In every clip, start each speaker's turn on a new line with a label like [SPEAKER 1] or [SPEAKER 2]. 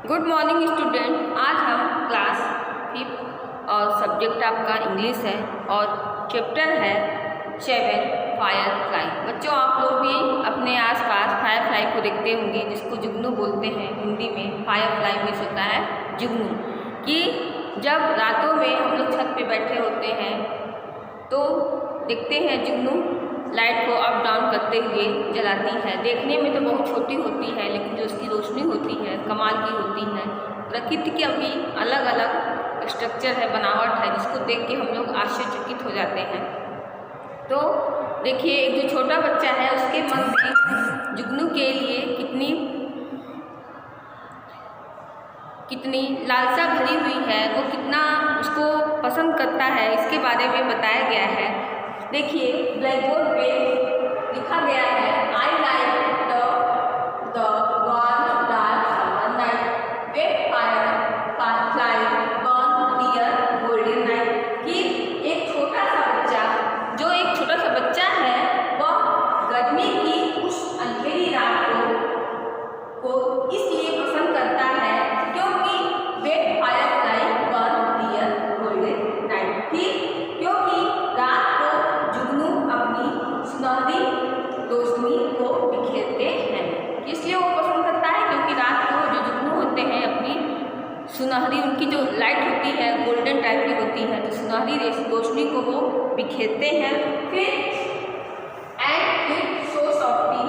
[SPEAKER 1] Good morning student. आज हम class 5 और सब्जेक्ट आपका इंग्लिश है और चैप्टर है 7 फायर फ्लाई। बच्चों, आप लोग भी अपने आसपास फायर फ्लाई को देखते होंगे, जिसको जुगनू बोलते हैं। हिंदी में फायर फ्लाई मीन्स होता है जुगनू। कि जब रातों में हम लोग छत पे बैठे होते हैं तो देखते हैं जुगनू लाइट को अप डाउन करते हुए जलाती है। देखने में तो बहुत छोटी होती है, लेकिन जो उसकी रोशनी होती है कमाल की होती है। प्रकृति के अभी अलग अलग स्ट्रक्चर है, बनावट है, जिसको देख के हम लोग आश्चर्यचकित हो जाते हैं। तो देखिए, एक जो छोटा बच्चा है उसके मन में जुगनू के लिए कितनी लालसा भरी हुई है, वो कितना उसको पसंद करता है, इसके बारे में बताया गया है। देखिए, ब्लैक बोर्ड पे लिखा गया है, I like the one dark summer night wet fire fly burn their golden night. कि एक छोटा सा बच्चा है, वह गर्मी की उस अंधेरी रात को इसलिए पसंद करता है क्योंकि wet fire fly burn their golden night. क्योंकि रात को जुगनू अपनी सुनहरी रोशनी को बिखेरते हैं। इसलिए वो पसंद करता है क्योंकि रात को जो जुगनू होते हैं अपनी सुनहरी, उनकी जो लाइट होती है गोल्डन टाइप की होती है, तो सुनहरी रोशनी को वो बिखेरते हैं। फिर सो सॉफ्टली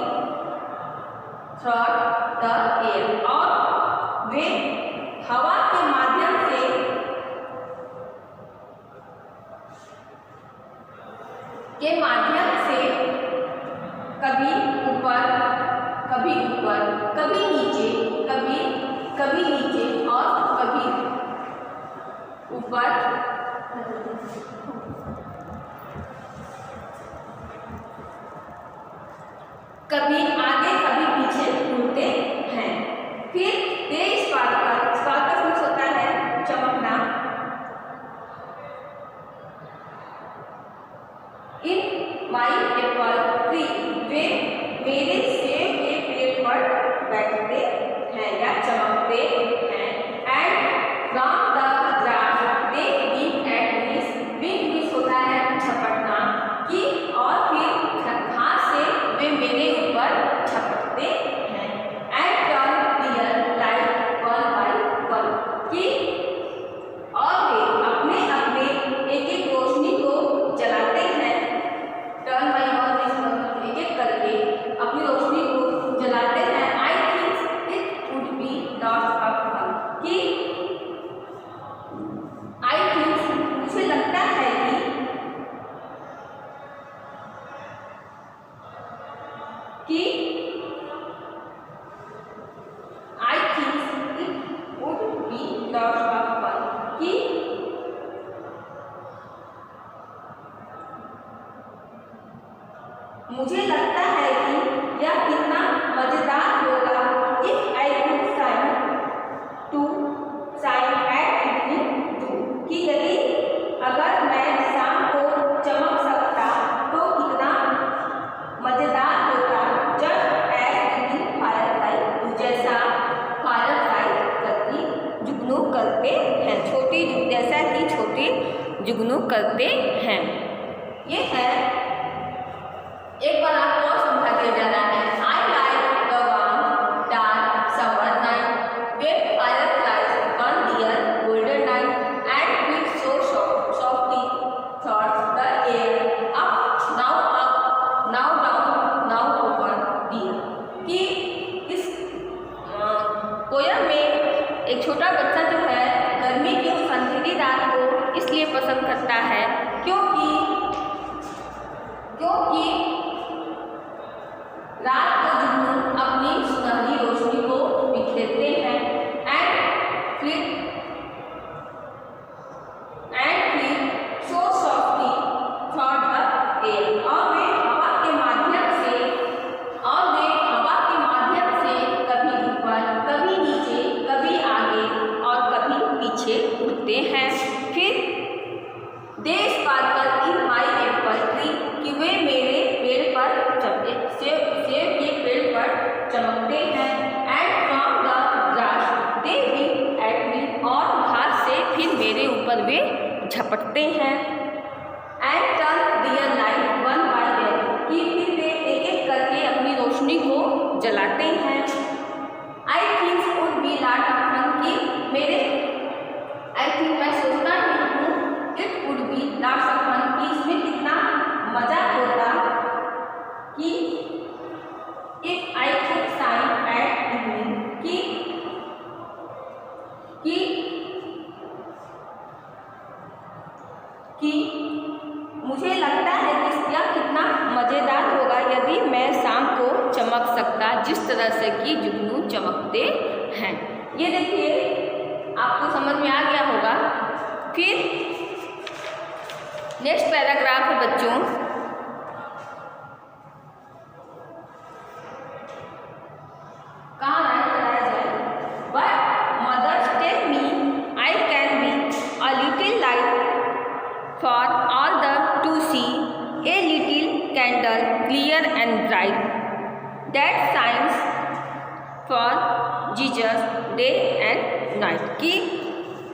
[SPEAKER 1] थ्रू द एयर, और वे हवा के माध्यम से कभी ऊपर कभी नीचे, कभी नीचे और कभी ऊपर कभी आगे कभी पीछे घूमते हैं। फिर तेज स्पार्कल होता है चमकना। इन माई एप्पल ट्री, वे मेरे सेब के पेड़ पर बैठते हैं या चमकते हैं। And from the grass they wing at me, wing means होता है झपटना। कि और फिर घास से वे मेरे ऊपर झपटते हैं। And turn their light one by one, कि और वे अपने अपने एक एक रोशनी को जलाते हैं। टर्न बाय वन मीन्स एक एक करके अपनी रोशनी को जलाते हैं। I think it would be lot of fun, कि आई थिंक मुझे लगता है कि I think it would be lot of fun, कि मुझे लगता है कि यह कितना मजेदार होगा। If I could shine at evening too, कि यदि अगर मैं शाम को चमक सकता तो कितना मजेदार होता। Just as little fire fly, जैसा फायर फ्लाई करती जुगनू करते हैं, जैसा कि छोटे जुगनू करते हैं। ये है, एक बार आपको और समझा दिया जा रहा है। I like the warm dark summer night wet fire flies burn their golden night and fit so softly through the air up now down now over their. कि इस पोयम में एक छोटा बच्चा जो है गर्मी की उस अंधेरी रात को इसलिए पसंद करता है क्योंकि रात को जुगनू अपनी सुनहरी रोशनी को बिखेरते हैं। एंड फिर सो सॉफ्टली थ्रू द एयर, और वे हवा के माध्यम से कभी ऊपर कभी नीचे, कभी आगे और कभी पीछे उड़ते हैं। फिर they sparkle in my apple tree, कि वे मेरे पेड़ पर सेब के पेड़ पर चमकते हैं। एंड फ्रॉम द ग्रास दे वे झपटते हैं। And turn their light one by one, कि फिर वे एक एक करके अपनी रोशनी को जलाते हैं। I think would be lot of fun, कि मेरे आई थिंक मैं सोचता हूँ it would be lots of fun, कि इसमें कितना मजा होता, कि if I could shine at evening, कि मुझे लगता है कि यह कितना मज़ेदार होगा यदि मैं शाम को चमक सकता जिस तरह से कि जुगनू चमकते हैं। ये देखिए आपको समझ में आ गया होगा। फिर नेक्स्ट पैराग्राफ है बच्चों, कहाँ राइट कराया जाए। But mothers tell me I can be a little light for all the to see, a little candle clear and bright that shines for Jesus day and night, कि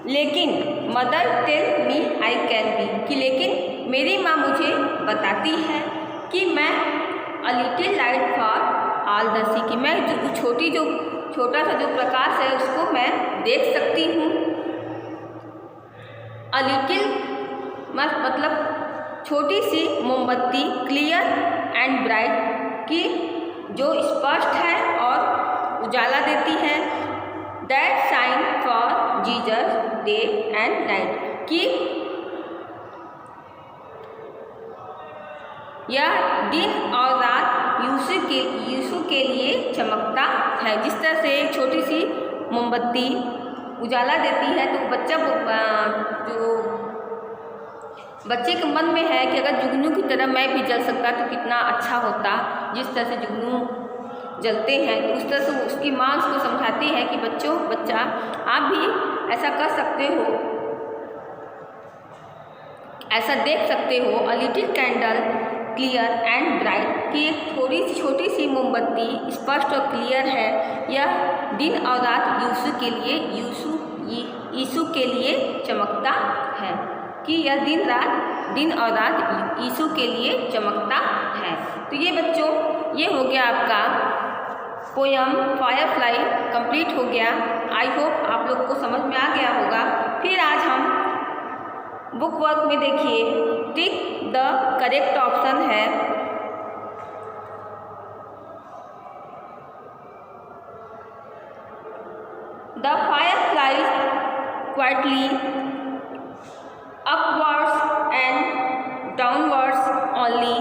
[SPEAKER 1] लेकिन mother tell me I can be, कि लेकिन मेरी माँ मुझे बताती है कि मैं a little light for all the sea, कि मैं छोटा सा जो प्रकाश है उसको मैं देख सकती हूँ। अ लिटिल मतलब छोटी सी मोमबत्ती, क्लियर एंड ब्राइट, की जो स्पष्ट है और उजाला देती है। That shine for Jesus day and night, कि यह दिन और रात यीशु के लिए चमकता है। जिस तरह से एक छोटी सी मोमबत्ती उजाला देती है तो बच्चे के मन में है कि अगर जुगनू की तरह मैं भी जल सकता तो कितना अच्छा होता। जिस तरह से जुगनू जलते हैं तो उस तरह से उसकी माँ उसको समझाती है कि बच्चा आप भी ऐसा कर सकते हो, ऐसा देख सकते हो। A little candle clear and bright, कि एक छोटी सी मोमबत्ती स्पष्ट और क्लियर है। यह दिन और रात यीशु के लिए चमकता है, कि यह दिन और रात यीशु के लिए चमकता है। तो ये बच्चों ये हो गया आपका पोयम फायरफ्लाई कंप्लीट हो गया। आई होप आप लोग को समझ में आ गया होगा। फिर आज हम बुक वर्क में देखिए टिक द करेक्ट ऑप्शन है the Firefly quietly upwards and downwards only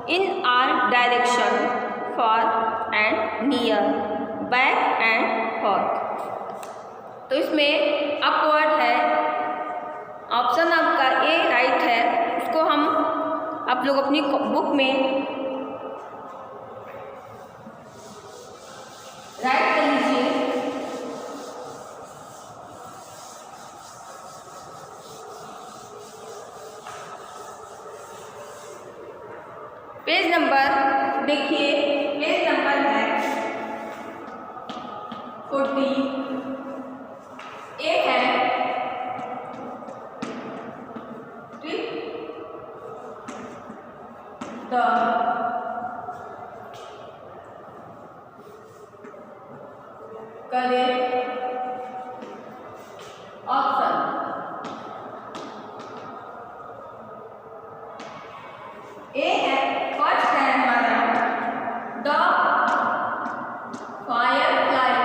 [SPEAKER 1] in all direction, far and near, back and forth। तो इसमें अपवर्ड है, ऑप्शन आपका ए राइट है। उसको हम आप लोग अपनी बुक में राइट कर लीजिए। पेज नंबर देखिए, पेज नंबर है 40, ए है टिक द करेक्ट ऑप्शन। ए है फर्स्ट है हमारा द फायरफ्लाई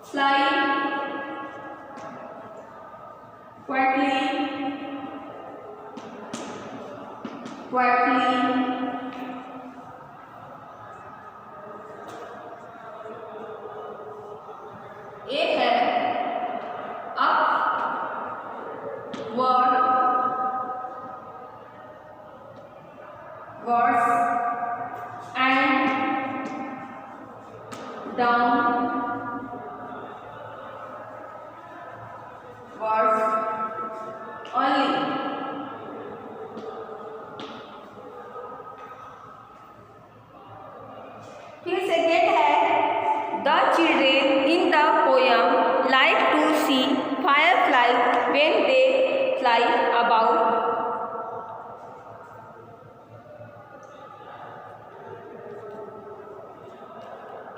[SPEAKER 1] फ्लाई क्वाइटली एक है upwards and downwards only। फिर सेकेंड है the children in the poem when they fly about.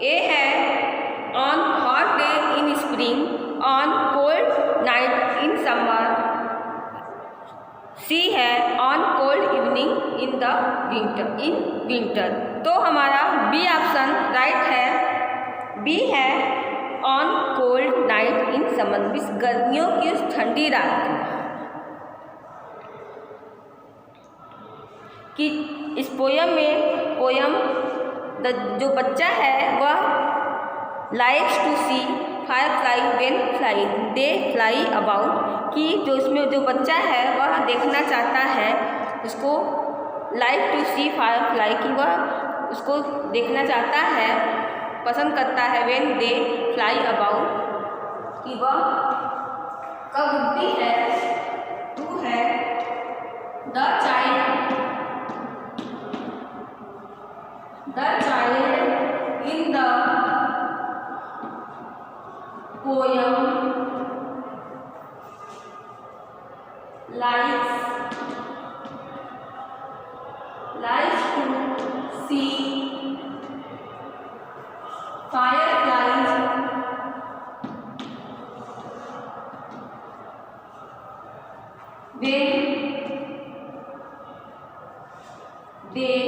[SPEAKER 1] A है on hot day in spring, on cold night in summer. C है on cold evening in the winter. तो हमारा B option right है। B है on cold night in summer, गर्मियों की उस ठंडी रात कि इस पोयम जो बच्चा है वह likes to see firefly when fly they fly about, कि जो इसमें जो बच्चा है वह देखना चाहता है, उसको लाइक टू सी फायरफ्लाई कि वह उसको देखना चाहता है, पसंद करता है, व्हेन दे फ्लाई अबाउट कि वह कब उड़ती है। टू है the child in the poem likes to see fireflies when they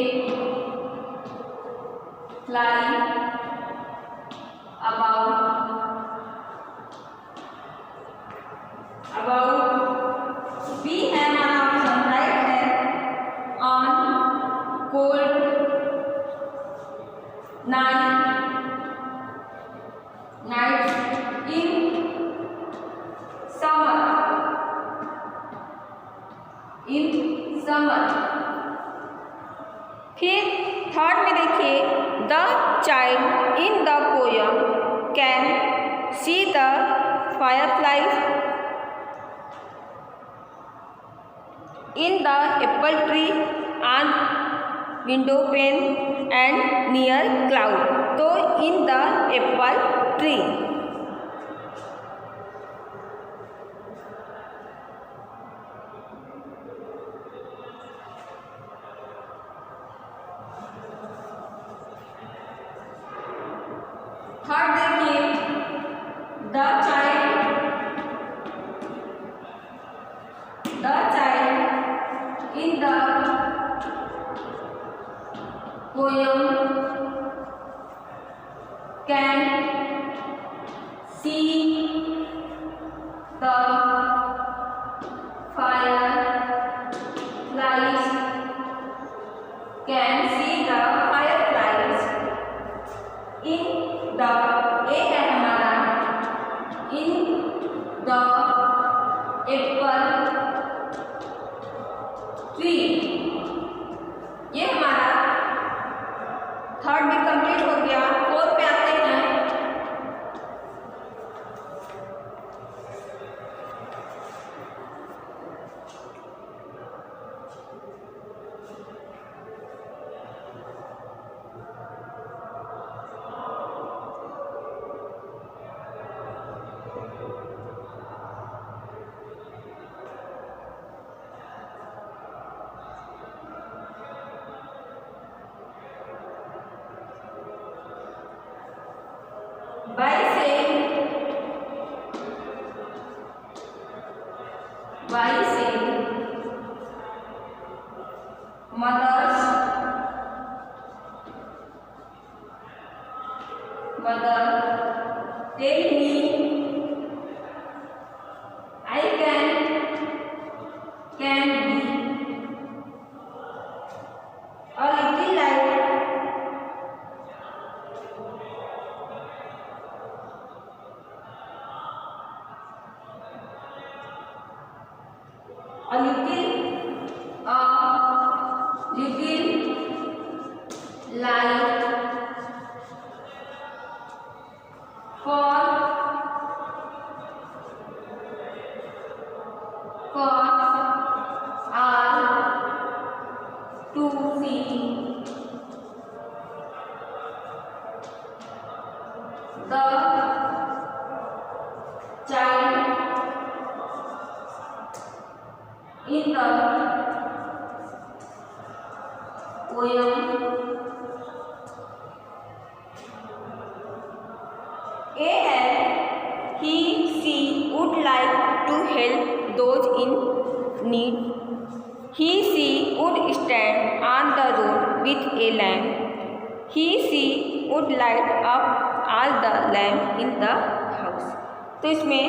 [SPEAKER 1] fly about B है हमारा ऑप्शन राइट है on cold night in summer. फिर थर्ड में देखिए the child in the poem can see the fireflies in the apple tree on window pane and near cloud, तो in the apple tree। Third देखिए the child in the poem can see the fireflies, in the A है हमारा in the apple tree. ये हमारा third भी complete हो गया। Fourth पे आते हैं। Why say mother tell me I can be a little light light for all to see the child in the poem A है she would like to help those in need. She would stand on the road with a lamp. She would light up all the lamps in the house. तो इसमें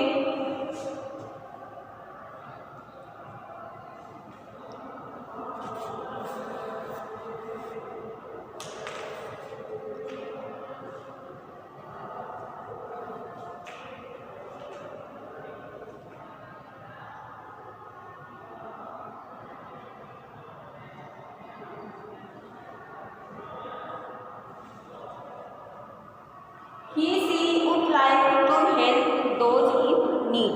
[SPEAKER 1] she would like to help those in need.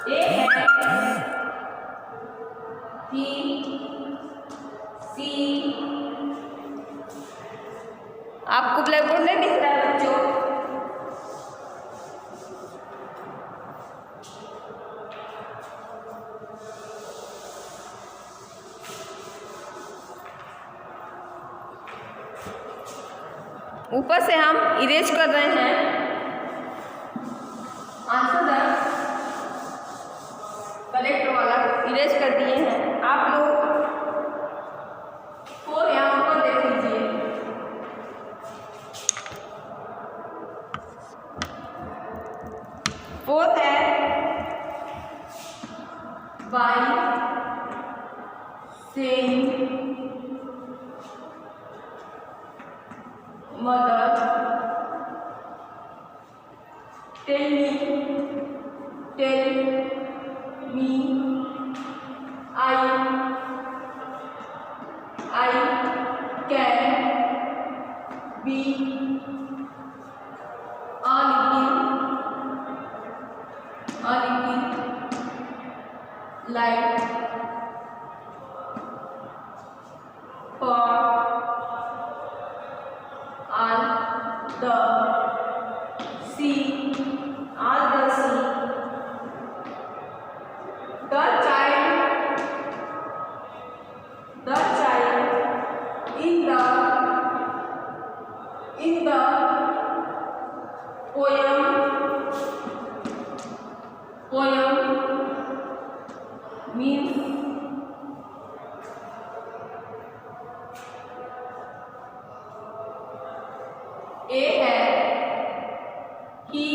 [SPEAKER 1] A है he आपको black board नहीं दिख रहा है बच्चों? ऊपर से हम इरेज कर रहे हैं। आंसर करेक्ट वाला इरेज कर दिए हैं। आप लोग और यहाँ पर देख लीजिए। फोर्थ है by saying mother tell me I can be a little light for all the sea the child in the poem means A है he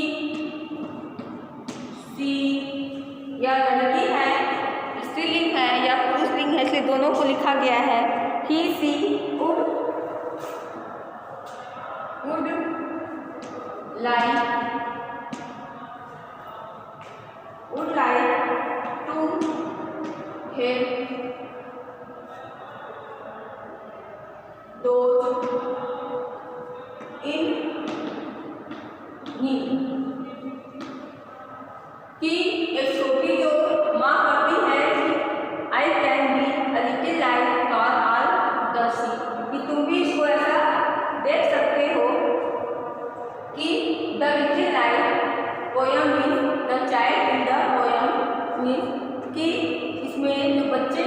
[SPEAKER 1] she या लड़की है, स्त्रीलिंग है या पुरुषलिंग है, इसलिए दोनों को लिखा गया है। he she would like to help those in need। कि एक छोटी जो माँ करती है I can be a little light for all the sea, कि तुम भी इसको ऐसा देख सकते हो कि the little light poem means the child in the poem means कि इसमें जो बच्चे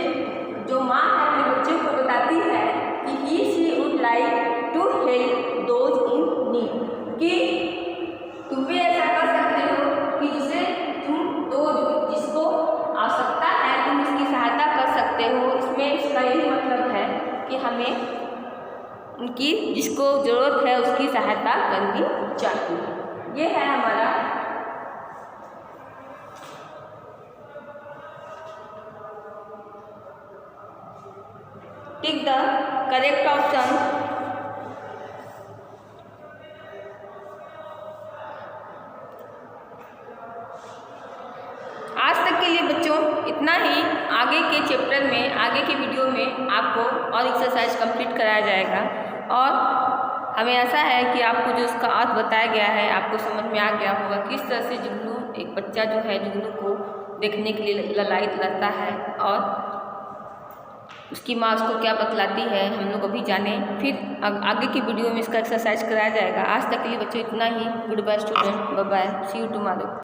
[SPEAKER 1] जो माँ है अपने बच्चों को बताती है कि he she would like to help those in need, कि तुम भी ऐसा कर सकते हो कि जिसे जिसको आवश्यकता है तुम इसकी सहायता कर सकते हो। इसमें इसका यही मतलब है कि हमें उनकी जिसको ज़रूरत है उसकी सहायता करनी चाहिए। ये है हमारा टिक द करेक्ट ऑप्शन। आज तक के लिए बच्चों इतना ही। आगे के चैप्टर में आगे के वीडियो में आपको और एक्सरसाइज कंप्लीट कराया जाएगा और हमें ऐसा है कि आपको जो उसका अर्थ बताया गया है आपको समझ में आ गया होगा किस तरह से जुगनू एक बच्चा जो है जुगनू को देखने के लिए ललायित रहता है और उसकी माँ उसको क्या बतलाती है, हम लोग अभी जाने। फिर आगे की वीडियो में इसका एक्सरसाइज कराया जाएगा। आज तक के लिए बच्चों इतना ही। Goodbye student, bye bye, see you tomorrow.